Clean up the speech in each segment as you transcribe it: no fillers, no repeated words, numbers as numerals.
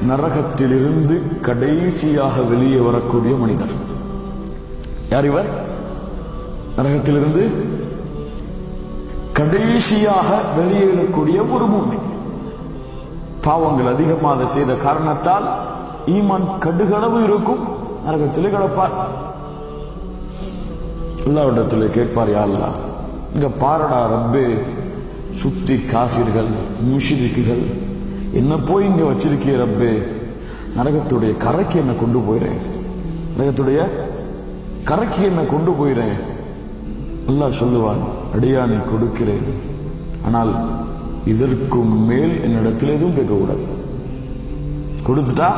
நரகத்திலிருந்து கடைசியாக வெளியே வரக்கூடிய மனிதர் யார் இவர்? நரகத்திலிருந்து கடைசியாக வெளியேறக்கூடிய ஒரு பூமி. பாவங்கள் அதிகமாக செய்த காரணத்தால் ஈமான் கடுகளவு இருக்கும், நரகத்திலே கிடப்பார். அல்லாஹ்விடத்திலே கேட்பார், யா அல்லாஹ், இங்க பாரடா ரப்பே, சுத்தி காஃபிர்கள் முஷ்ரிக்குகள், என்ன போய் இங்க வச்சிருக்கிய ரப்பே, நரகத்துடைய கரைக்கு என்ன கொண்டு போயிறேன், நரகத்துடைய கரைக்கு என்ன கொண்டு போயிறேன். அல்லாஹ் சொல்லுவான், அடியானை கொடுக்கிறேன், ஆனால் இதற்கு மேல் என்னிடத்துல எதுவும் கேட்கக்கூடாது. கொடுத்துட்டா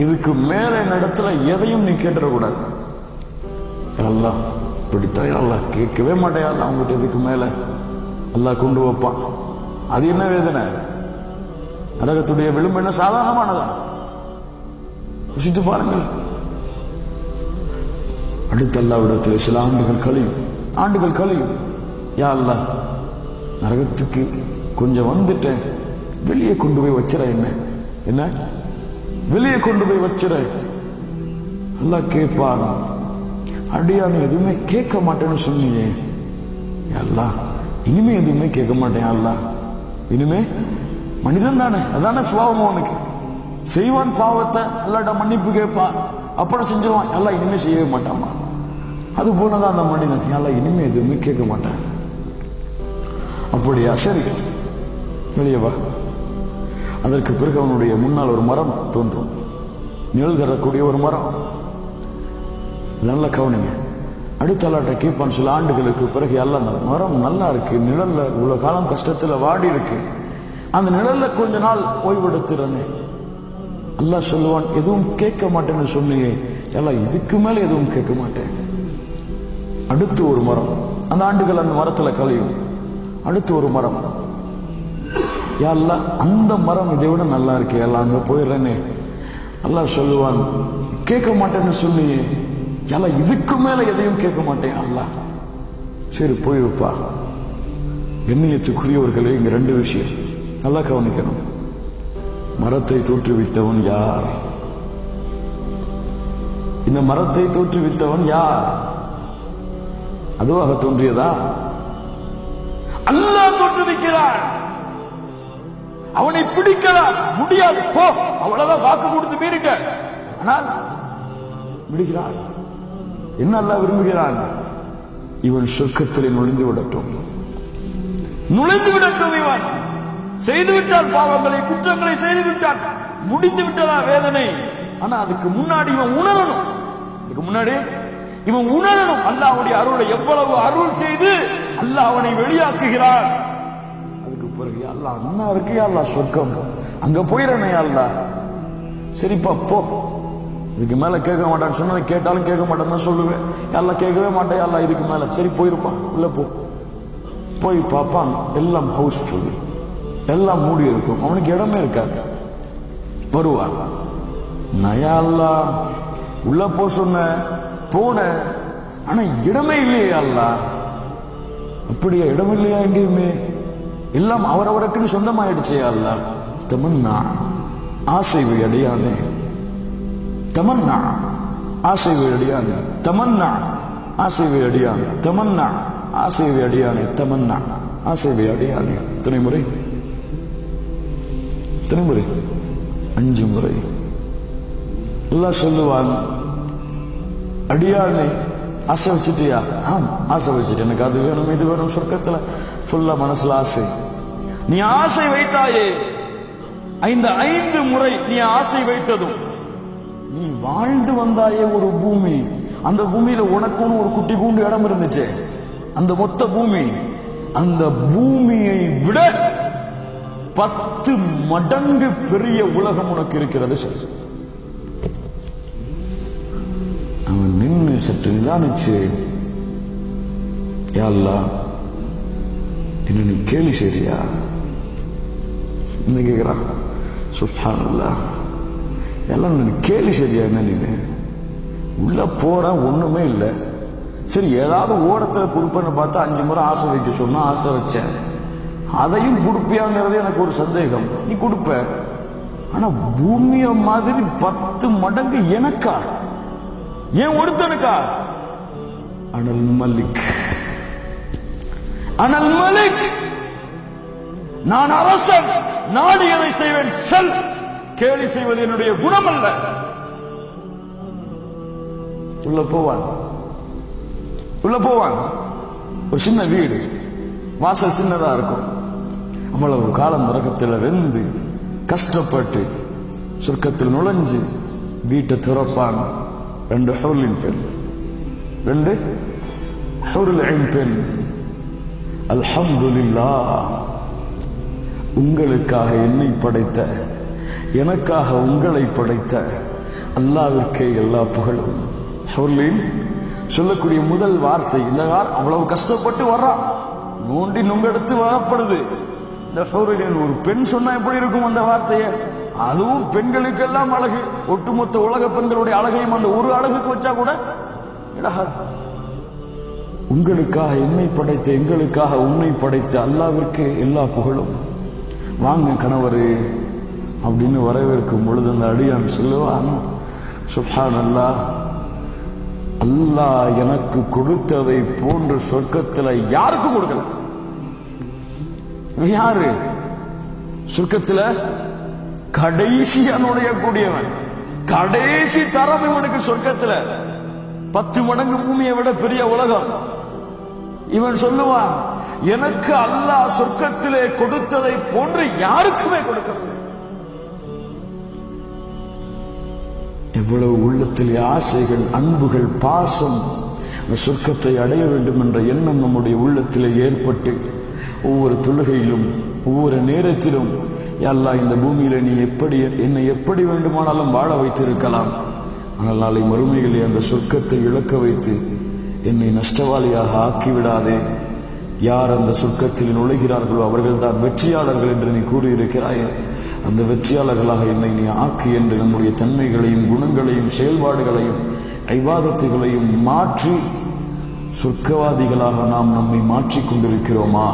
இதுக்கு மேல என்னிடத்துல எதையும் நீ கேட்டுறக்கூடாது. அல்லாஹ் பிடித்தா அல்லாஹ் கேட்கவே மாட்டேன், அல்லாஹ் அவங்ககிட்ட இதுக்கு மேல அல்லாஹ் கொண்டு வைப்பான். அது என்ன வேதனை? நரகத்துடைய விளிம்பு என்ன சாதாரணமானதா? யோசித்து பாருங்கள். அடுத்த அல்லாஹ்விடத்தில் சில ஆண்டுகள் கழியும். யா அல்லாஹ், நரகத்துக்கு கொஞ்சம் வந்துட்டேன், வெளியே கொண்டு போய் வச்சிட, என்ன வெளியே கொண்டு போய் வச்சிட. அல்லாஹ் கேட்பான், அடியானு எதுவுமே கேட்க மாட்டேன்னு சொன்னீங்க, அல்லாஹ் இனிமே எதுவுமே கேட்க மாட்டேன். அல்லாஹ் இனிமே மனிதன் தானே, அதான சுபாவம் அவனுக்கு. செய்வான் பாவத்தை, அல்லாட்ட மன்னிப்பு கேட்பான், அப்புறம் செஞ்சிருவான், எல்லாம் இனிமே செய்யவே மாட்டாமா. அது போலதான் அந்த மனிதன், எல்லாம் இனிமே எதுவுமே கேட்க மாட்டான். அப்படியா, சரி வெளியே வா. அதற்கு பிறகு அவனுடைய முன்னால் ஒரு மரம் தோன்றும், நிழல் தரக்கூடிய ஒரு மரம். நல்ல கவனிங்க. அடுத்த அல்லாட்ட கேட்பான், சில ஆண்டுகளுக்கு பிறகு எல்லாம் அந்த மரம் நல்லா இருக்கு, நிழல்ல இவ்வளவு காலம் கஷ்டத்துல வாடி இருக்கு, அந்த நிழல்ல கொஞ்ச நாள் ஓய்வெடுத்துறனே. அல்லாஹ் சொல்லுவான், எதுவும் கேட்க மாட்டேன்னு சொன்னீங்க, எல்லாம் இதுக்கு மேல எதுவும் கேட்க மாட்டேன். அடுத்து ஒரு மரம், அந்த ஆண்டுகள் அந்த மரத்துல கழியும். அடுத்து ஒரு மரம், யா அல்லாஹ் அந்த மரம் இதை விட நல்லா இருக்கு, எல்லாம் அங்க போயிடுறேனே. அல்லாஹ் சொல்லுவான், கேட்க மாட்டேன்னு சொன்னீங்க, எல்லாம் இதுக்கு மேல எதையும் கேட்க மாட்டேன். அல்லாஹ் சரி போயிருப்பா. கண்ணியத்துக்குரியவர்களே, இங்க ரெண்டு விஷயம் நல்லா கவனிக்கணும். மரத்தை தோற்றுவித்தவன் யார்? இந்த மரத்தை தோற்றுவித்தவன் யார்? அதுவாக தோன்றியதா? அல்லாஹ் தோற்றுவிக்கிறான். அவனை பிடிக்கலாம் முடியாது, போ, அவ்வளவுதான், வாக்கு கொடுத்து மீறிட்ட. ஆனால் விடுகிறான். என்ன அல்லாஹ் விரும்புகிறான்? இவன் சொர்க்கத்திலே நுழைந்து விடட்டும். இவன் செய்துவிட்டால் பாவங்களை குற்றங்களை செய்துவிட்டான், முடிந்து விட்டதா வேதனை. ஆனா அதுக்கு முன்னாடி இவன் உணரணும். அல்லாஹ்வுடைய அருளை எவ்வளவு அருள் செய்து அல்லாஹ் அவனை வெளியாக்குகிறான். அதுக்கு பிறகு அல்லாஹ் அண்ணா இருக்கு, அல்லாஹ் சொர்க்கம், அங்க போயிடனே. அல்லாஹ் சரிப்பா போ, இதுக்கு மேல கேட்க மாட்டான்னு சொன்னதை கேட்டாலும் கேட்க மாட்டேன்னு தான் சொல்லுவேன். எல்லாம் கேட்கவே மாட்டேன், எல்லாம் இதுக்கு மேல சரி போயிருப்பான். உள்ள போய் பார்ப்பான், எல்லாம் ஹவுஸ்ஃபுல், எல்லாம் மூடி இருக்கும், அவனுக்கு இடமே இருக்காது. வருவான், நயா அல்லாஹ் உள்ள போ சொன்ன, போன, ஆனா இடமே இல்லையே அல்லாஹ். அப்படியா, இடம் இல்லையா எங்கேயுமே? எல்லாம் அவரவருக்குன்னு சொந்தமாயிடுச்சே அல்லாஹ். தமன்னா ஆசைவை அடையானே, தமன்னா ஆசைவை அடியானே, தமன்னா ஆசைவை அடியானே, தமன்னா ஆசைவை அடியானே, தமன்னா ஆசைவை அடியானே. எத்தனை முறை? 5 முறை. அல்லாஹ் சொல்லுவான், அடியானே ஆசை வச்சுட்டியா? ஆம், ஆசை வச்சுட்டு, எனக்கு அது வேணும் இது வேணும், சொர்க்கத்துல ஃபுல்லா மனசுல ஆசை. நீ ஆசை வைத்தாயே, 5 முறை நீ ஆசை வைத்ததும், நீ வாழ்ந்து வந்தாயே ஒரு பூமி, அந்த பூமியில உனக்குன்னு ஒரு குட்டி கூண்டு இடம் இருந்துச்சு, அந்த மொத்த பூமி, அந்த பூமியை விட 10 மடங்கு பெரிய உலகம் உனக்கு இருக்கிறது. அவன் நின்று சற்று நிதானிச்சு, யா அல்லாஹ் என்ன நீ கேலி செய்றியா என்ன கேட்கிறான். சுப்ஹானல்லாஹ், எல்லாம் நீ கேலி செய்றியா என்ன? நீ உள்ள போற ஒண்ணுமே இல்லை, சரி ஏதாவது ஓரத்துல கொடுப்பேன்னு பார்த்தா 5 முறை ஆசை வைக்க சொன்னா ஆசை வச்சேன், அதையும் கொடுப்பியாங்கிறது எனக்கு ஒரு சந்தேகம். நீ கொடுப்ப, ஆனா பூமிய மாதிரி 10 மடங்கு எனக்கா? ஏன் ஒருத்தனுக்கா? அனல் மலிக், அனல் மலிக், நான் அரசன், நாடியதை செய்வேன், செல். கேலி செய்வது என்னுடைய குணம் அல்ல. உள்ள போவான். ஒரு சின்ன வீடு, வாசல் சின்னதா இருக்கும். அவ்வளவு காலம் நரகத்தில் வெந்து கஷ்டப்பட்டு சொர்க்கத்தில் நுழைஞ்சு வீட்டை திறப்பான். 2 ஹூரின் பெண், 2 ஹூரின் பெண். அல்ஹம்துலில்லாஹ், உங்களுக்காக என்னை படைத்த, எனக்காக உங்களை படைத்த அல்லாஹ்விற்கே எல்லா புகழும். ஹூரின் சொல்லக்கூடிய முதல் வார்த்தை இந்த அவ்வளவு கஷ்டப்பட்டு வர்றா, நோண்டி நுங்கெடுத்து வரப்படுது. இந்த ஹூரின் ஒரு பெண் சொன்னா எப்படி இருக்கும் அந்த வார்த்தையை? அதுவும் பெண்களுக்கெல்லாம் அழகு, ஒட்டுமொத்த உலக பெண்களுடைய அழகையும் அந்த ஒரு அழகுக்கு வச்சா கூட உங்களுக்காக என்னை படைத்த, எங்களுக்காக உன்னை படைத்த அல்லாஹ்விற்கு எல்லா புகழும். வாங்க கணவரே அப்படின்னு வரவேற்கும் பொழுது அந்த அடியான் சொல்லுவான், சுப்ஹானல்லாஹ், அல்லாஹ் எனக்கு கொடுத்ததை போன்ற சொர்க்கத்தில் யாருக்கும் கொடுக்கல. யாரு சொர்க்கத்தில் கடைசியா நுழையக்கூடியவன், கடைசி தரம் இவனுக்கு சொர்க்கத்தில் 10 மடங்கு பூமியை விட பெரிய உலகம். இவன் சொல்லுவான், எனக்கு அல்லாஹ் சொர்க்கத்திலே கொடுத்ததை போன்று யாருக்குமே கொடுக்கவில்லை. எவ்வளவு உள்ளத்திலே ஆசைகள், அன்புகள், பாசம், சொர்க்கத்தை அடைய வேண்டும் என்ற எண்ணம் நம்முடைய உள்ளத்திலே ஏற்பட்டு ஒவ்வொரு தொழுகையிலும் ஒவ்வொரு நேரத்திலும், யா அல்லாஹ், இந்த பூமியில நீ என்னை எப்படி வேண்டுமானாலும் வாழ வைத்திருக்கலாம், ஆனால் நாளை மறுமையிலே அந்த சொர்க்கத்தை இழக்க வைத்து என்னை நஷ்டவாளியாக ஆக்கிவிடாதே. யார் அந்த சொர்க்கத்தில் நுழைகிறார்களோ அவர்கள் தான் வெற்றியாளர்கள் என்று நீ கூறியிருக்கிறாயே, அந்த வெற்றியாளர்களாக என்னை நீ ஆக்கி என்று நம்முடைய தன்மைகளையும் குணங்களையும் செயல்பாடுகளையும் இபாதத்துகளையும் மாற்றி சொர்க்கவாதிகளாக நாம் நம்மை மாற்றிக் கொண்டிருக்கிறோமா?